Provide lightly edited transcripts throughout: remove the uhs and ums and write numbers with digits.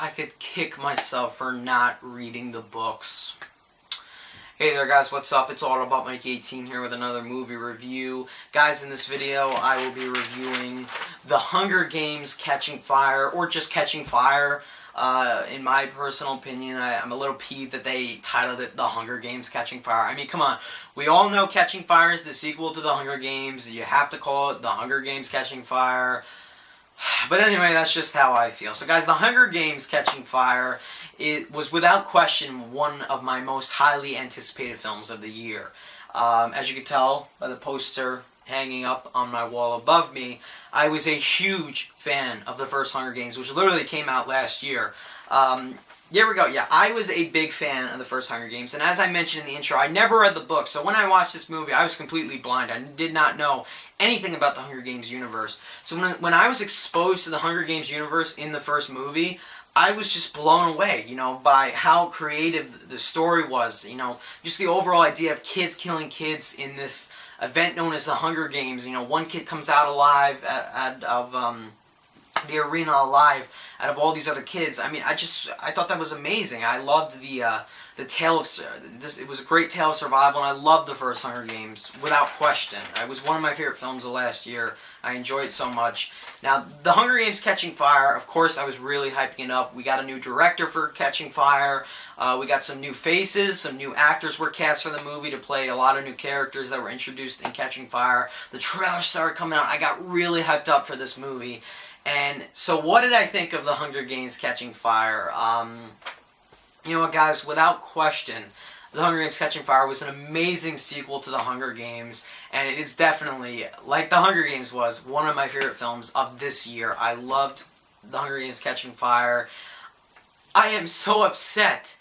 I could kick myself for not reading the books. Hey there guys, what's up? It's all about Mike 18 here with another movie review. Guys, in this video I will be reviewing The Hunger Games Catching Fire, or just Catching Fire. In my personal opinion, I'm a little peeved that they titled it The Hunger Games Catching Fire. I mean, come on. We all know Catching Fire is the sequel to The Hunger Games. You have to call it The Hunger Games Catching Fire. But anyway, that's just how I feel. So guys, The Hunger Games Catching Fire, it was without question one of my most highly anticipated films of the year. As you can tell by the poster hanging up on my wall above me, I was a huge fan of the first Hunger Games, which literally came out last year. There we go. Yeah, I was a big fan of the first Hunger Games, and as I mentioned in the intro, I never read the book, so when I watched this movie, I was completely blind. I did not know anything about the Hunger Games universe. So when I was exposed to the Hunger Games universe in the first movie, I was just blown away, you know, by how creative the story was, you know, just the overall idea of kids killing kids in this event known as the Hunger Games. You know, one kid comes out alive out of the arena alive out of all these other kids. I mean, I thought that was amazing. I loved the tale of this. It was a great tale of survival, and I loved the first Hunger Games without question. It was one of my favorite films of last year. I enjoyed it so much. Now, The Hunger Games Catching Fire, of course, I was really hyping it up. We got a new director for Catching Fire. We got some new faces, some new actors were cast for the movie to play a lot of new characters that were introduced in Catching Fire. The trailer started coming out. I got really hyped up for this movie. And so what did I think of The Hunger Games Catching Fire? You know what, guys, without question, The Hunger Games Catching Fire was an amazing sequel to The Hunger Games, and it is definitely, like The Hunger Games was, one of my favorite films of this year. I loved The Hunger Games Catching Fire. I am so upset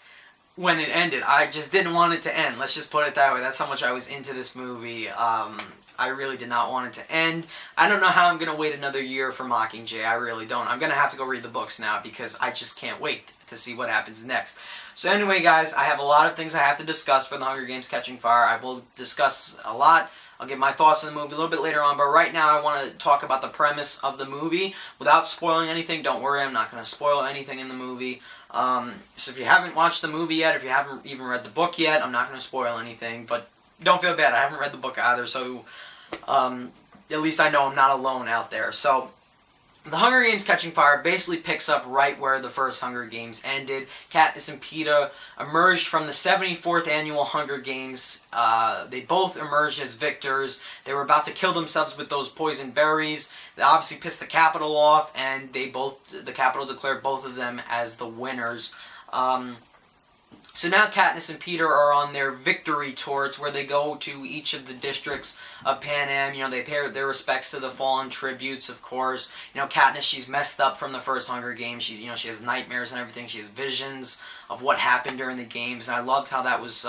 when it ended. I just didn't want it to end. Let's just put it that way. That's how much I was into this movie. I really did not want it to end. I don't know how I'm going to wait another year for Mockingjay. I really don't. I'm going to have to go read the books now because I just can't wait to see what happens next. So anyway, guys, I have a lot of things I have to discuss for The Hunger Games Catching Fire. I will discuss a lot. I'll give my thoughts on the movie a little bit later on, but right now I want to talk about the premise of the movie without spoiling anything. Don't worry, I'm not going to spoil anything in the movie. So if you haven't watched the movie yet, if you haven't even read the book yet, I'm not going to spoil anything, but don't feel bad. I haven't read the book either, so at least I know I'm not alone out there. So The Hunger Games Catching Fire basically picks up right where the first Hunger Games ended. Katniss and Peeta emerged from the 74th annual Hunger Games. They both emerged as victors. They were about to kill themselves with those poison berries. They obviously pissed the Capitol off, and the Capitol declared both of them as the winners. So now Katniss and Peeta are on their victory tours where they go to each of the districts of Panem. You know, they pay their respects to the fallen tributes, of course. You know, Katniss, she's messed up from the first Hunger Games. She has nightmares and everything. She has visions of what happened during the games, and I loved how that was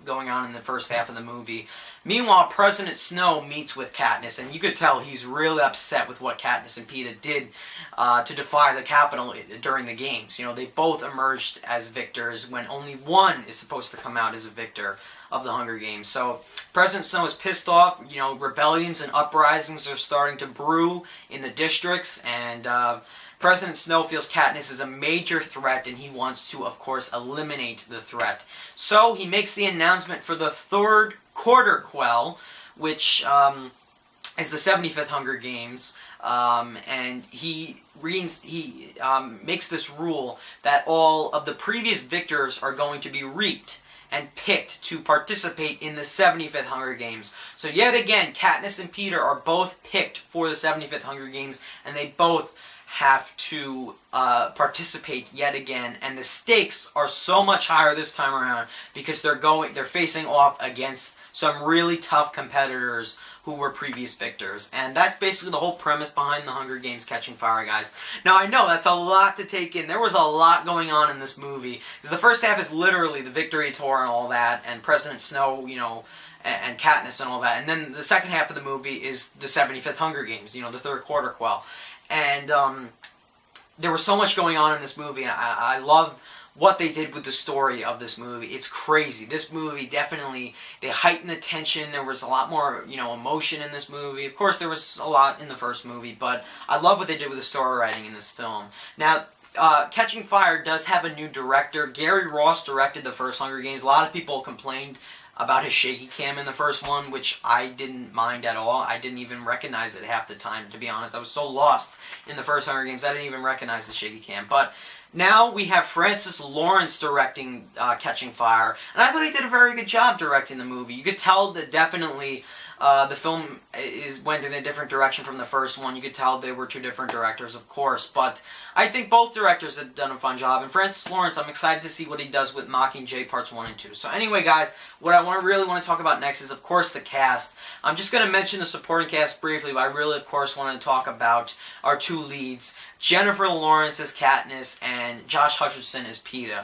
going on in the first half of the movie. Meanwhile, President Snow meets with Katniss, and you could tell he's really upset with what Katniss and Peeta did to defy the Capitol during the games. You know, they both emerged as victors when only one is supposed to come out as a victor of the Hunger Games. So President Snow is pissed off. You know, rebellions and uprisings are starting to brew in the districts, and President Snow feels Katniss is a major threat, and he wants to, of course, eliminate the threat. So he makes the announcement for the third quarter quell, which is the 75th Hunger Games, and he makes this rule that all of the previous victors are going to be reaped and picked to participate in the 75th Hunger Games. So yet again, Katniss and Peeta are both picked for the 75th Hunger Games, and they both have to participate yet again, and the stakes are so much higher this time around because they're facing off against some really tough competitors who were previous victors. And that's basically the whole premise behind The Hunger Games Catching Fire, guys. Now, I know that's a lot to take in. There was a lot going on in this movie, because the first half is literally the victory tour and all that, and President Snow, you know, and Katniss and all that. And then the second half of the movie is the 75th Hunger Games, you know, the third quarter quell. And there was so much going on in this movie, and I loved what they did with the story of this movie. It's crazy. This movie definitely, they heightened the tension. There was a lot more, you know, emotion in this movie. Of course, there was a lot in the first movie, but I love what they did with the story writing in this film. Now, Catching Fire does have a new director. Gary Ross directed the first Hunger Games. A lot of people complained about his shaky cam in the first one, which I didn't mind at all. I didn't even recognize it half the time, to be honest. I was so lost in the first Hunger Games, I didn't even recognize the shaky cam. But now we have Francis Lawrence directing Catching Fire, and I thought he did a very good job directing the movie. You could tell that definitely the film went in a different direction from the first one. You could tell they were two different directors, of course, but I think both directors have done a fun job. And Francis Lawrence, I'm excited to see what he does with Mockingjay Parts 1 and 2. So anyway, guys, what I really want to talk about next is, of course, the cast. I'm just going to mention the supporting cast briefly, but I really, of course, want to talk about our two leads, Jennifer Lawrence as Katniss and Josh Hutcherson as Peeta.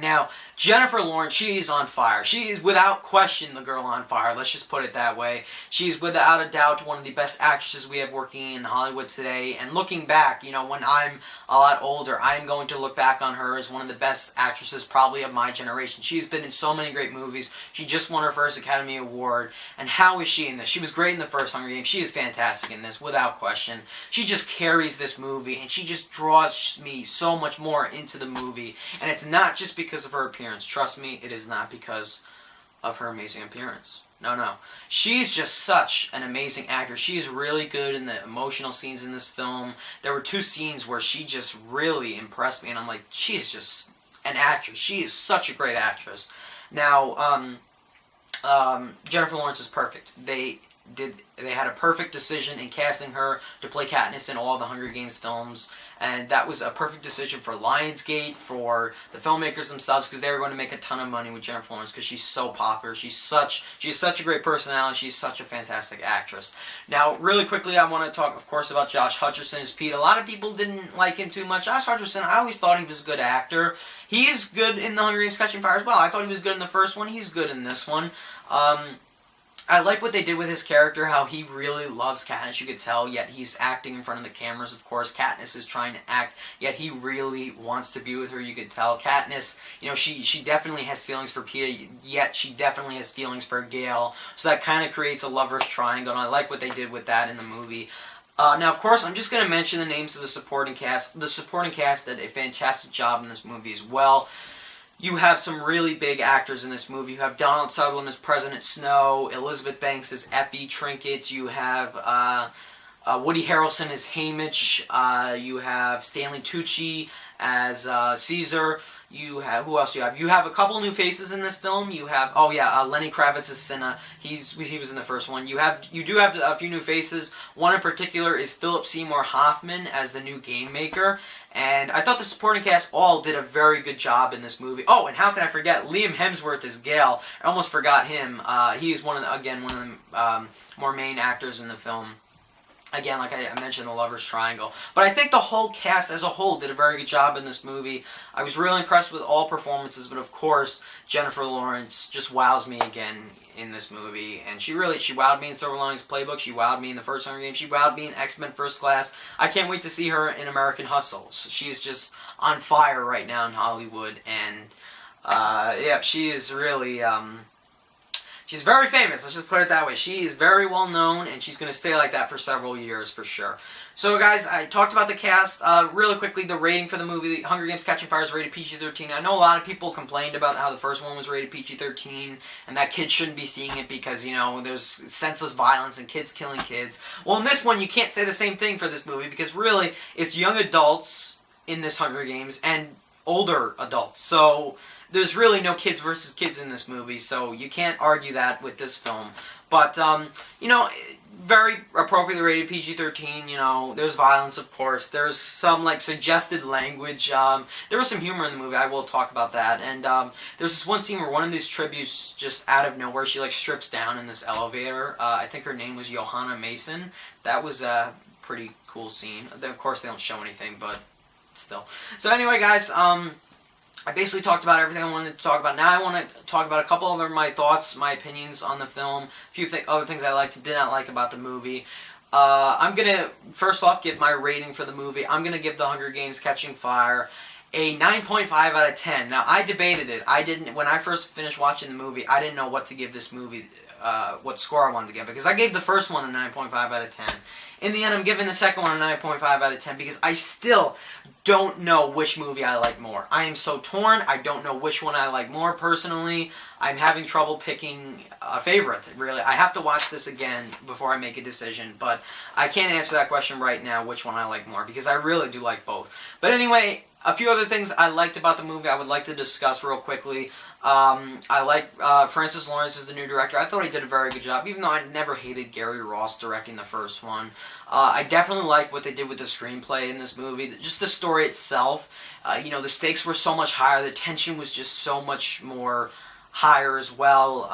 Now, Jennifer Lawrence, she is on fire. She is without question the girl on fire. Let's just put it that way. She's without a doubt one of the best actresses we have working in Hollywood today. And looking back, you know, when I'm a lot older, I am going to look back on her as one of the best actresses probably of my generation. She's been in so many great movies. She just won her first Academy Award. And how is she in this? She was great in the first Hunger Games. She is fantastic in this, without question. She just carries this movie, and she just draws me so much more into the movie. And it's not just because of her appearance. Trust me, it is not because of her amazing appearance. No, no. She's just such an amazing actor. She is really good in the emotional scenes in this film. There were two scenes where she just really impressed me, and I'm like, she is just an actress. She is such a great actress. Now, Jennifer Lawrence is perfect. They had a perfect decision in casting her to play Katniss in all the Hunger Games films, and that was a perfect decision for Lionsgate, for the filmmakers themselves, because they were going to make a ton of money with Jennifer Lawrence because she's so popular. She's such a great personality. She's such a fantastic actress. Now, really quickly, I want to talk, of course, about Josh Hutcherson as Pete. A lot of people didn't like him too much. Josh Hutcherson, I always thought he was a good actor. He is good in the Hunger Games Catching Fire as well. I thought he was good in the first one. He's good in this one. I like what they did with his character, how he really loves Katniss, you could tell, yet he's acting in front of the cameras, of course. Katniss is trying to act, yet he really wants to be with her, you could tell. Katniss, you know, she definitely has feelings for Peeta, yet she definitely has feelings for Gale, so that kind of creates a lover's triangle, and I like what they did with that in the movie. Now, of course, I'm just going to mention the names of the supporting cast. The supporting cast did a fantastic job in this movie as well. You have some really big actors in this movie. You have Donald Sutherland as President Snow, Elizabeth Banks as Effie Trinket, you have Woody Harrelson as Haymitch, you have Stanley Tucci as Caesar. You have, who else do you have? You have a couple new faces in this film. You have, Lenny Kravitz as Cinna. He was in the first one. You do have a few new faces. One in particular is Philip Seymour Hoffman as the new game maker. And I thought the supporting cast all did a very good job in this movie. Oh, and how can I forget Liam Hemsworth as Gale? I almost forgot him. He is one of the more main actors in the film. Again, like I mentioned, the Lover's Triangle. But I think the whole cast as a whole did a very good job in this movie. I was really impressed with all performances, but of course, Jennifer Lawrence just wows me again in this movie. And she wowed me in Silver Linings Playbook. She wowed me in the first Hunger Games. She wowed me in X-Men First Class. I can't wait to see her in American Hustle. She is just on fire right now in Hollywood. And, yeah, she is really... She's very famous, let's just put it that way. She is very well known, and she's going to stay like that for several years, for sure. So, guys, I talked about the cast. Really quickly, the rating for the movie, Hunger Games Catching Fire, is rated PG-13. I know a lot of people complained about how the first one was rated PG-13, and that kids shouldn't be seeing it because, you know, there's senseless violence and kids killing kids. Well, in this one, you can't say the same thing for this movie, because really, it's young adults in this Hunger Games, and older adults. So there's really no kids versus kids in this movie, so you can't argue that with this film. But, you know, very appropriately rated PG-13, you know, there's violence, of course. There's some, like, suggested language. There was some humor in the movie, I will talk about that. And there's this one scene where one of these tributes, just out of nowhere, she, like, strips down in this elevator. I think her name was Johanna Mason. That was a pretty cool scene. Of course, they don't show anything, but still. So anyway, guys, I basically talked about everything I wanted to talk about. Now I want to talk about a couple other my thoughts, my opinions on the film, a few other things I liked and did not like about the movie. I'm going to, first off, give my rating for the movie. I'm going to give The Hunger Games Catching Fire a 9.5 out of 10. Now, I debated it. When I first finished watching the movie, I didn't know what to give this movie what score I wanted to give, because I gave the first one a 9.5 out of 10. In the end, I'm giving the second one a 9.5 out of 10 because I still don't know which movie I like more. I am so torn. I don't know which one I like more personally. I'm having trouble picking a favorite, really. I have to watch this again before I make a decision, but I can't answer that question right now, which one I like more, because I really do like both. But anyway, a few other things I liked about the movie I would like to discuss real quickly. I like Francis Lawrence as the new director. I thought he did a very good job, even though I never hated Gary Ross directing the first one. I definitely like what they did with the screenplay in this movie. Just the story itself. The stakes were so much higher. The tension was just so much more higher as well.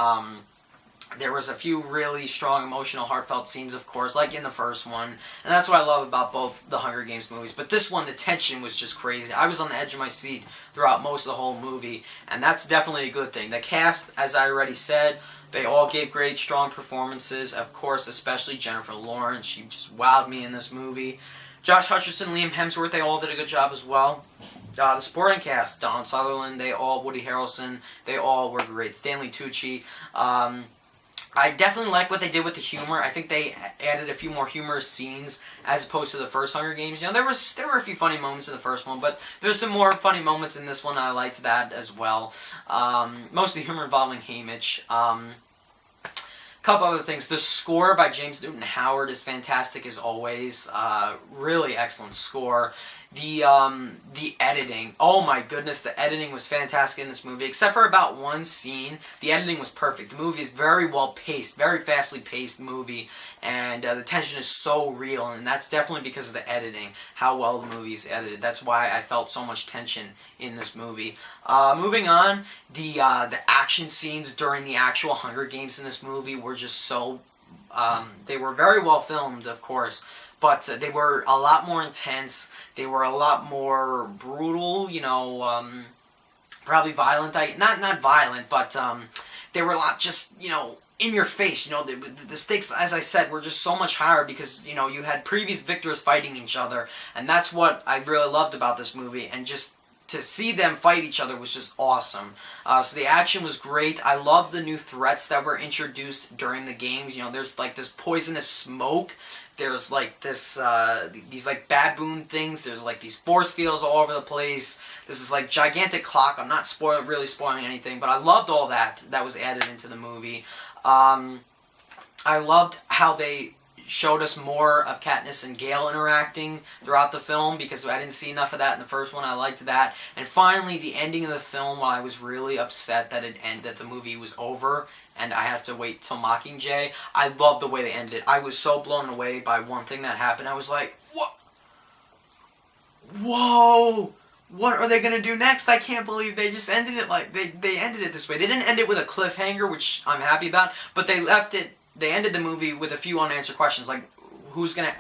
There was a few really strong, emotional, heartfelt scenes, of course, like in the first one. And that's what I love about both the Hunger Games movies. But this one, the tension was just crazy. I was on the edge of my seat throughout most of the whole movie. And that's definitely a good thing. The cast, as I already said, they all gave great, strong performances. Of course, especially Jennifer Lawrence. She just wowed me in this movie. Josh Hutcherson, Liam Hemsworth, they all did a good job as well. The supporting cast, Donald Sutherland, Woody Harrelson, they all were great. Stanley Tucci. I definitely like what they did with the humor. I think they added a few more humorous scenes as opposed to the first Hunger Games. There were a few funny moments in the first one, but there's some more funny moments in this one. I liked that as well. Mostly humor involving Haymitch. Couple other things. The score by James Newton Howard is fantastic as always. Really excellent score. The editing. Oh my goodness, the editing was fantastic in this movie. Except for about one scene, the editing was perfect. The movie is very well paced, very fastly paced movie, and the tension is so real, and that's definitely because of the editing, how well the movie is edited. That's why I felt so much tension in this movie. Moving on, the action scenes during the actual Hunger Games in this movie were just so... they were very well filmed, of course, but they were a lot more intense. They were a lot more brutal, probably violent. Not violent, but they were a lot just, in your face. The stakes, as I said, were just so much higher because, you had previous victors fighting each other, and that's what I really loved about this movie, and just to see them fight each other was just awesome. So the action was great. I love the new threats that were introduced during the games. There's like this poisonous smoke. There's like this, these like baboon things. There's like these force fields all over the place. This is like gigantic clock. I'm not really spoiling anything, but I loved all that was added into the movie. I loved how they showed us more of Katniss and Gale interacting throughout the film, because I didn't see enough of that in the first one. I liked that. And finally, the ending of the film, while I was really upset that that the movie was over and I have to wait till Mockingjay, I loved the way they ended it. I was so blown away by one thing that happened. I was like, what? Whoa! What are they going to do next? I can't believe they just ended it like... They ended it this way. They didn't end it with a cliffhanger, which I'm happy about, but they left it... They ended the movie with a few unanswered questions, like what's gonna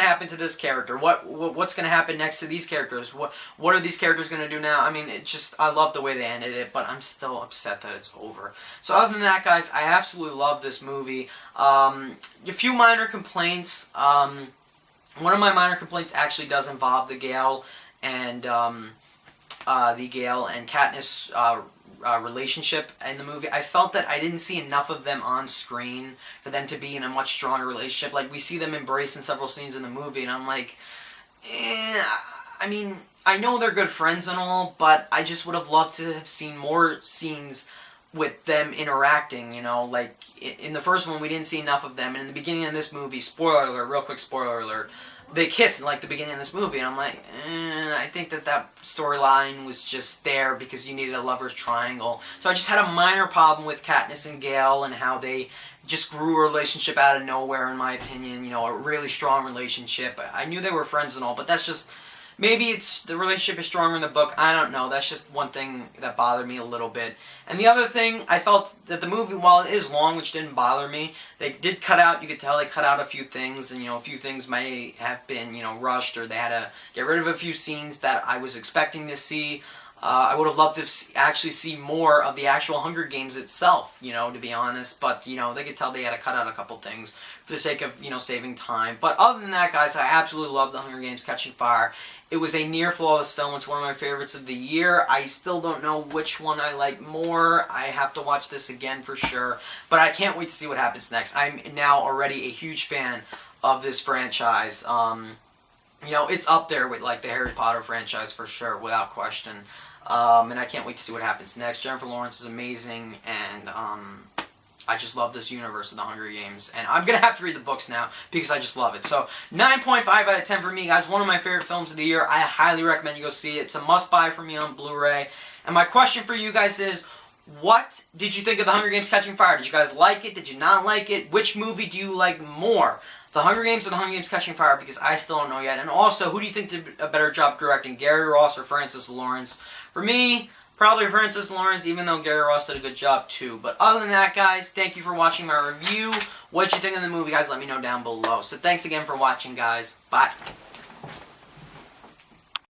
happen to this character? What's gonna happen next to these characters? What are these characters gonna do now? I mean, I love the way they ended it, but I'm still upset that it's over. So other than that, guys, I absolutely love this movie. A few minor complaints. One of my minor complaints actually does involve the Gale and Katniss relationship in the movie. I felt that I didn't see enough of them on screen for them to be in a much stronger relationship. Like, we see them embrace in several scenes in the movie, and I'm like, I mean, I know they're good friends and all, but I just would have loved to have seen more scenes with them interacting, like, in the first one we didn't see enough of them, and in the beginning of this movie, spoiler alert, real quick spoiler alert, they kiss in, like, the beginning of this movie, and I'm like, I think that storyline was just there because you needed a lover's triangle. So I just had a minor problem with Katniss and Gale and how they just grew a relationship out of nowhere, in my opinion, a really strong relationship. I knew they were friends and all, but that's just... Maybe the relationship is stronger in the book. I don't know. That's just one thing that bothered me a little bit. And the other thing, I felt that the movie, while it is long, which didn't bother me, they did cut out, you could tell they cut out a few things, and, a few things may have been, rushed, or they had to get rid of a few scenes that I was expecting to see. I would have loved to actually see more of the actual Hunger Games itself, to be honest. But, they could tell they had to cut out a couple things for the sake of, saving time. But other than that, guys, I absolutely love The Hunger Games Catching Fire. It was a near flawless film. It's one of my favorites of the year. I still don't know which one I like more. I have to watch this again for sure. But I can't wait to see what happens next. I'm now already a huge fan of this franchise. It's up there with, like, the Harry Potter franchise for sure, without question. And I can't wait to see what happens next. Jennifer Lawrence is amazing, and I just love this universe of The Hunger Games. And I'm going to have to read the books now because I just love it. So, 9.5 out of 10 for me, guys. One of my favorite films of the year. I highly recommend you go see it. It's a must-buy for me on Blu-ray. And my question for you guys is, what did you think of The Hunger Games Catching Fire? Did you guys like it? Did you not like it? Which movie do you like more? The Hunger Games or The Hunger Games Catching Fire, because I still don't know yet. And also, who do you think did a better job directing, Gary Ross or Francis Lawrence? For me, probably Francis Lawrence, even though Gary Ross did a good job too. But other than that, guys, thank you for watching my review. What you think of the movie, guys, let me know down below. So thanks again for watching, guys. Bye.